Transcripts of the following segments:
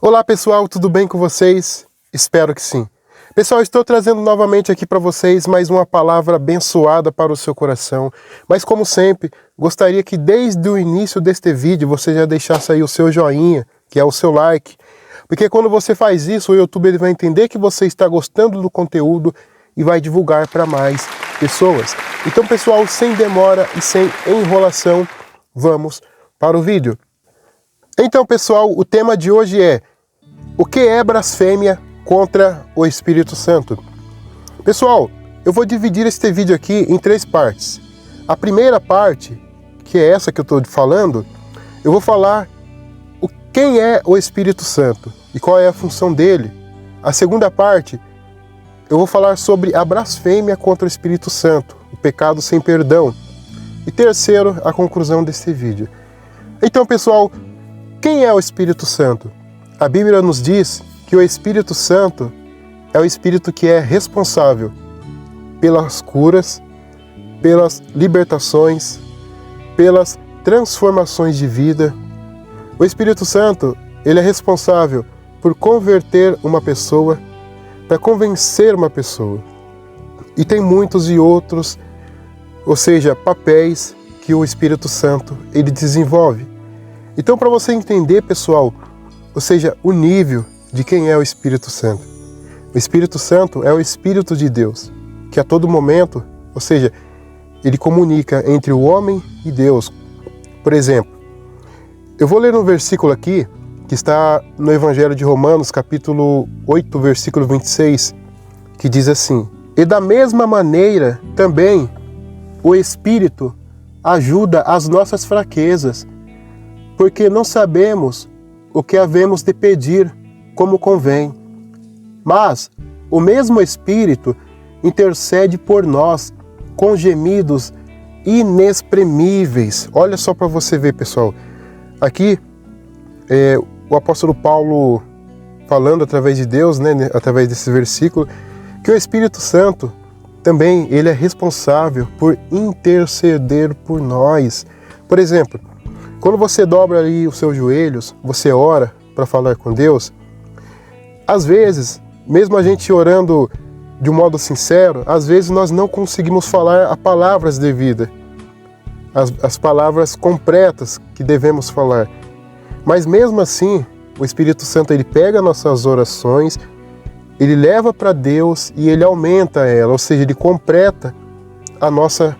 Olá pessoal, tudo bem com vocês? Espero que sim. Pessoal, estou trazendo novamente aqui para vocês mais uma palavra abençoada para o seu coração. Mas como sempre, gostaria que desde o início deste vídeo você já deixasse aí o seu joinha, que é o seu like. Porque quando você faz isso, o YouTube ele vai entender que você está gostando do conteúdo e vai divulgar para mais pessoas. Então pessoal, sem demora e sem enrolação, vamos para o vídeo. Então pessoal, o tema de hoje é: o que é blasfêmia contra o Espírito Santo? Pessoal, eu vou dividir este vídeo aqui em 3 partes. A primeira parte, que é essa que eu estou falando, eu vou falar quem é o Espírito Santo e qual é a função dele. A segunda parte, eu vou falar sobre a blasfêmia contra o Espírito Santo, o pecado sem perdão. E terceiro, a conclusão deste vídeo. Então pessoal, quem é o Espírito Santo? A Bíblia nos diz que o Espírito Santo é o Espírito que é responsável pelas curas, pelas libertações, pelas transformações de vida. O Espírito Santo, ele é responsável por converter uma pessoa, para convencer uma pessoa. E tem muitos e outros, ou seja, papéis que o Espírito Santo ele desenvolve. Então, para você entender, pessoal, ou seja, o nível de quem é o Espírito Santo. O Espírito Santo é o Espírito de Deus, que a todo momento, ou seja, ele comunica entre o homem e Deus. Por exemplo, eu vou ler um versículo aqui, que está no Evangelho de Romanos, capítulo 8, versículo 26, que diz assim: e da mesma maneira também o Espírito ajuda as nossas fraquezas, porque não sabemos o que havemos de pedir como convém. Mas o mesmo Espírito intercede por nós com gemidos inexprimíveis. Olha só para você ver, pessoal. Aqui, o apóstolo Paulo falando através de Deus, através desse versículo, que o Espírito Santo também ele é responsável por interceder por nós. Por exemplo, quando você dobra ali os seus joelhos, você ora para falar com Deus, às vezes, mesmo a gente orando de um modo sincero, às vezes nós não conseguimos falar as palavras devidas, as palavras completas que devemos falar. Mas mesmo assim, o Espírito Santo ele pega nossas orações, ele leva para Deus e ele aumenta ela, ou seja, ele completa a nossa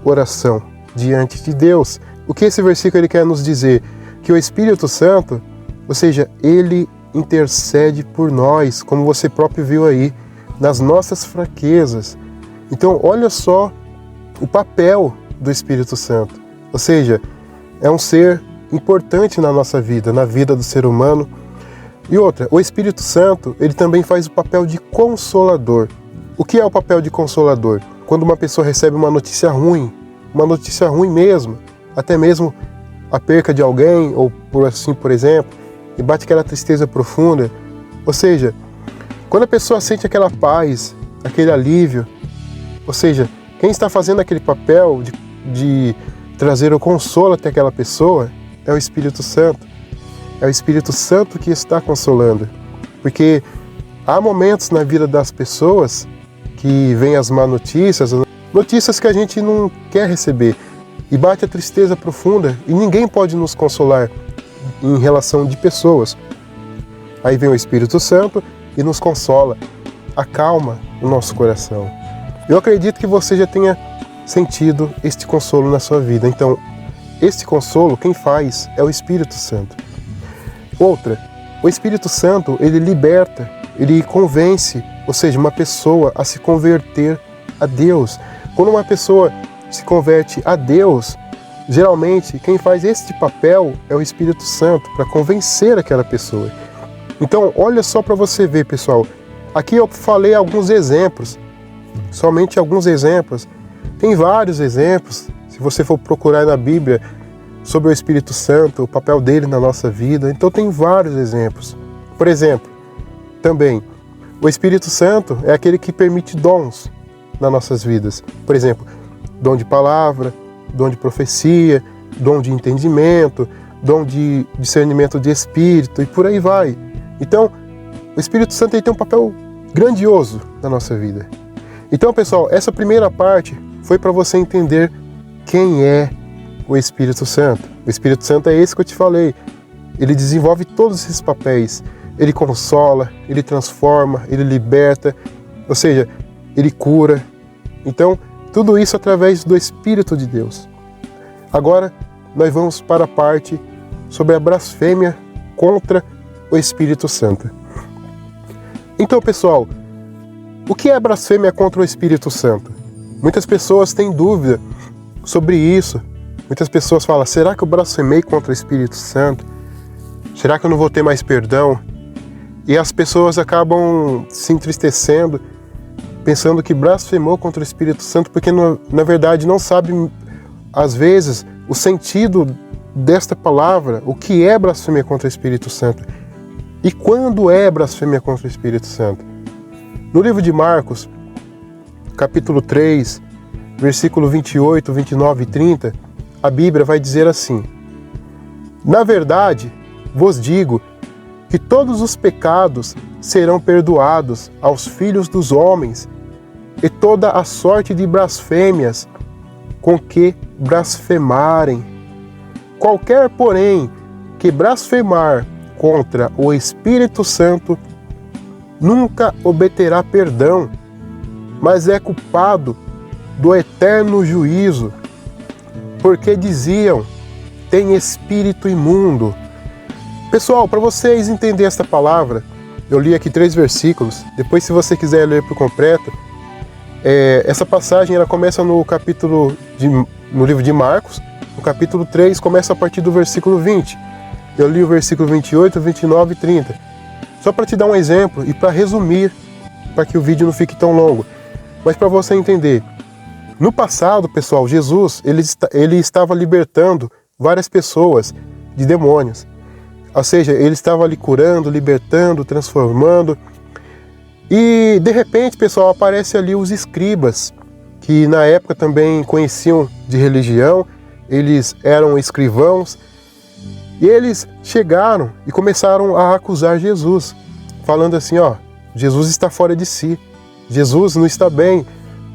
oração diante de Deus. O que esse versículo ele quer nos dizer? Que o Espírito Santo, ou seja, ele intercede por nós, como você próprio viu aí, nas nossas fraquezas. Então, olha só o papel do Espírito Santo. Ou seja, é um ser importante na nossa vida, na vida do ser humano. E outra, o Espírito Santo, ele também faz o papel de consolador. O que é o papel de consolador? Quando uma pessoa recebe uma notícia ruim mesmo, até mesmo a perca de alguém, ou por exemplo, e bate aquela tristeza profunda. Ou seja, quando a pessoa sente aquela paz, aquele alívio, ou seja, quem está fazendo aquele papel de trazer o consolo até aquela pessoa é o Espírito Santo. É o Espírito Santo que está consolando. Porque há momentos na vida das pessoas que vêm as más notícias, notícias que a gente não quer receber. E bate a tristeza profunda e ninguém pode nos consolar em relação de pessoas. Aí vem o Espírito Santo e nos consola, acalma o nosso coração. Eu acredito que você já tenha sentido este consolo na sua vida. Então, este consolo, quem faz é o Espírito Santo. Outra, o Espírito Santo, ele liberta, ele convence, ou seja, uma pessoa a se converter a Deus. Quando uma pessoa se converte a Deus, geralmente quem faz este papel é o Espírito Santo, para convencer aquela pessoa. Então, olha só para você ver, pessoal. Aqui eu falei alguns exemplos, somente alguns exemplos. Tem vários exemplos, se você for procurar na Bíblia, sobre o Espírito Santo, o papel dele na nossa vida. Então tem vários exemplos. Por exemplo, também, o Espírito Santo é aquele que permite dons nas nossas vidas. Por exemplo, dom de palavra, dom de profecia, dom de entendimento, dom de discernimento de espírito e por aí vai. Então, o Espírito Santo ele tem um papel grandioso na nossa vida. Então, pessoal, essa primeira parte foi para você entender quem é o Espírito Santo. O Espírito Santo é esse que eu te falei. Ele desenvolve todos esses papéis. Ele consola, ele transforma, ele liberta, ou seja, ele cura. Então, tudo isso através do Espírito de Deus. Agora, nós vamos para a parte sobre a blasfêmia contra o Espírito Santo. Então, pessoal, o que é blasfêmia contra o Espírito Santo? Muitas pessoas têm dúvida sobre isso. Muitas pessoas falam, será que eu blasfemei contra o Espírito Santo? Será que eu não vou ter mais perdão? E as pessoas acabam se entristecendo, pensando que blasfemou contra o Espírito Santo, porque na verdade não sabem, às vezes, o sentido desta palavra, o que é blasfêmia contra o Espírito Santo e quando é blasfêmia contra o Espírito Santo. No livro de Marcos, capítulo 3, versículo 28, 29 e 30, a Bíblia vai dizer assim: na verdade, vos digo que todos os pecados serão perdoados aos filhos dos homens e toda a sorte de blasfêmias com que blasfemarem. Qualquer, porém, que blasfemar contra o Espírito Santo nunca obterá perdão, mas é culpado do eterno juízo, porque diziam, tem espírito imundo. Pessoal, para vocês entenderem esta palavra, eu li aqui 3 versículos. Depois, se você quiser ler por completo, essa passagem ela começa no livro de Marcos, no capítulo 3, começa a partir do versículo 20. Eu li o versículo 28, 29 e 30. Só para te dar um exemplo e para resumir, para que o vídeo não fique tão longo. Mas para você entender, no passado, pessoal, Jesus ele estava libertando várias pessoas de demônios. Ou seja, ele estava ali curando, libertando, transformando. E, de repente, pessoal, aparece ali os escribas, que na época também conheciam de religião, eles eram escrivãos, e eles chegaram e começaram a acusar Jesus, falando assim, ó, Jesus está fora de si, Jesus não está bem,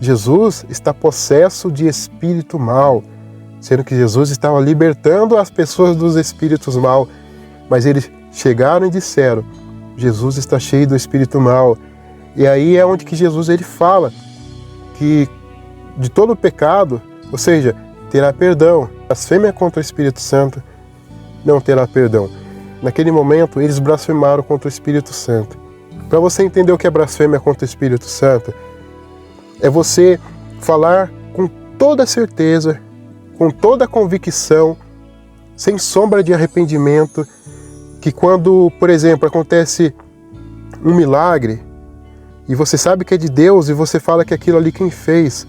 Jesus está possesso de espírito mau, sendo que Jesus estava libertando as pessoas dos espíritos maus. Mas eles chegaram e disseram, Jesus está cheio do espírito mau. E aí é onde que Jesus ele fala que de todo pecado, ou seja, terá perdão. Blasfêmia contra o Espírito Santo não terá perdão. Naquele momento, eles blasfemaram contra o Espírito Santo. Para você entender o que é blasfêmia contra o Espírito Santo, é você falar com toda certeza, com toda convicção, sem sombra de arrependimento, que quando, por exemplo, acontece um milagre, e você sabe que é de Deus, e você fala que aquilo ali quem fez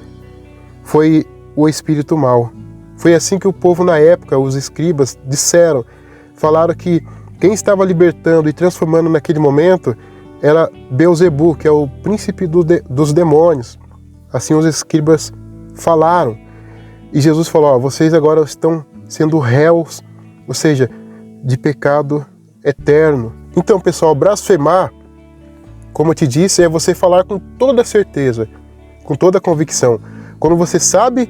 foi o espírito mau. Foi assim que o povo na época, os escribas, disseram, falaram que quem estava libertando e transformando naquele momento era Beelzebu, que é o príncipe dos demônios. Assim os escribas falaram. E Jesus falou, ó, vocês agora estão sendo réus, ou seja, de pecado eterno. Então, pessoal, blasfemar, como eu te disse, é você falar com toda certeza, com toda convicção. Quando você sabe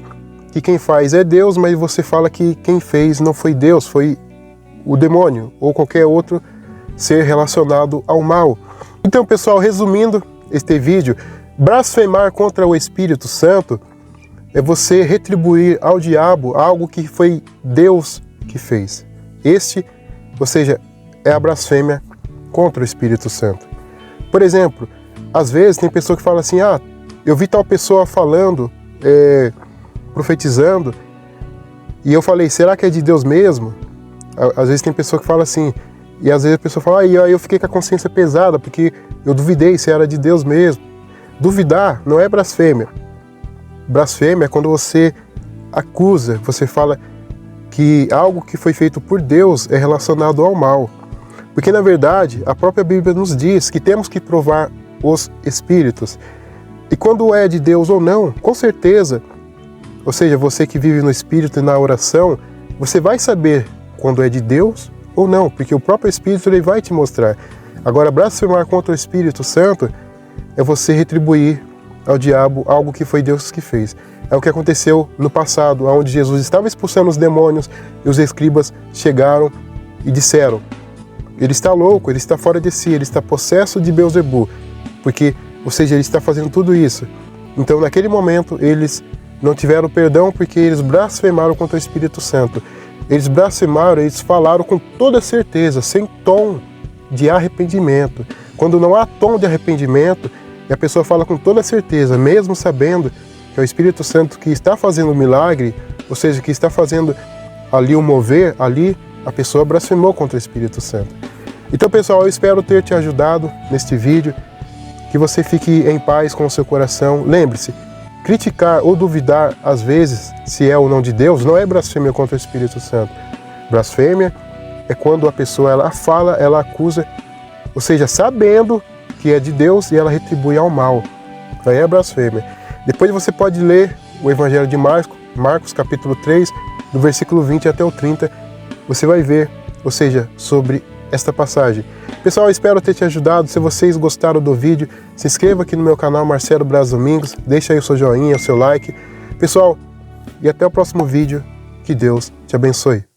que quem faz é Deus, mas você fala que quem fez não foi Deus, foi o demônio ou qualquer outro ser relacionado ao mal. Então, pessoal, resumindo este vídeo, blasfemar contra o Espírito Santo é você retribuir ao diabo algo que foi Deus que fez. Ou seja, é a blasfêmia contra o Espírito Santo. Por exemplo, às vezes tem pessoa que fala assim, eu vi tal pessoa falando, profetizando, e eu falei, será que é de Deus mesmo? Às vezes tem pessoa que fala assim, e às vezes a pessoa fala, e aí eu fiquei com a consciência pesada, porque eu duvidei se era de Deus mesmo. Duvidar não é blasfêmia. Blasfêmia é quando você acusa, você fala que algo que foi feito por Deus é relacionado ao mal. Porque, na verdade, a própria Bíblia nos diz que temos que provar os espíritos. E quando é de Deus ou não, com certeza, ou seja, você que vive no Espírito e na oração, você vai saber quando é de Deus ou não, porque o próprio Espírito ele vai te mostrar. Agora, blasfemar contra o Espírito Santo é você retribuir ao diabo algo que foi Deus que fez. É o que aconteceu no passado, onde Jesus estava expulsando os demônios e os escribas chegaram e disseram: ele está louco, ele está fora de si, ele está possesso de Beelzebul, porque, ou seja, ele está fazendo tudo isso. Então, naquele momento, eles não tiveram perdão porque eles blasfemaram contra o Espírito Santo. Eles blasfemaram, eles falaram com toda certeza, sem tom de arrependimento. Quando não há tom de arrependimento, e a pessoa fala com toda certeza, mesmo sabendo que é o Espírito Santo que está fazendo o milagre, ou seja, que está fazendo ali o mover, ali a pessoa blasfemou contra o Espírito Santo. Então, pessoal, eu espero ter te ajudado neste vídeo, que você fique em paz com o seu coração. Lembre-se, criticar ou duvidar, às vezes, se é ou não de Deus, não é blasfêmia contra o Espírito Santo. Blasfêmia é quando a pessoa ela fala, ela acusa, ou seja, sabendo que é de Deus e ela retribui ao mal. Aí é blasfêmia. Depois você pode ler o Evangelho de Marcos capítulo 3, do versículo 20 até o 30, você vai ver, ou seja, sobre esta passagem. Pessoal, eu espero ter te ajudado. Se vocês gostaram do vídeo, se inscreva aqui no meu canal Marcelo Braz Domingos, deixa aí o seu joinha, o seu like. Pessoal, e até o próximo vídeo. Que Deus te abençoe.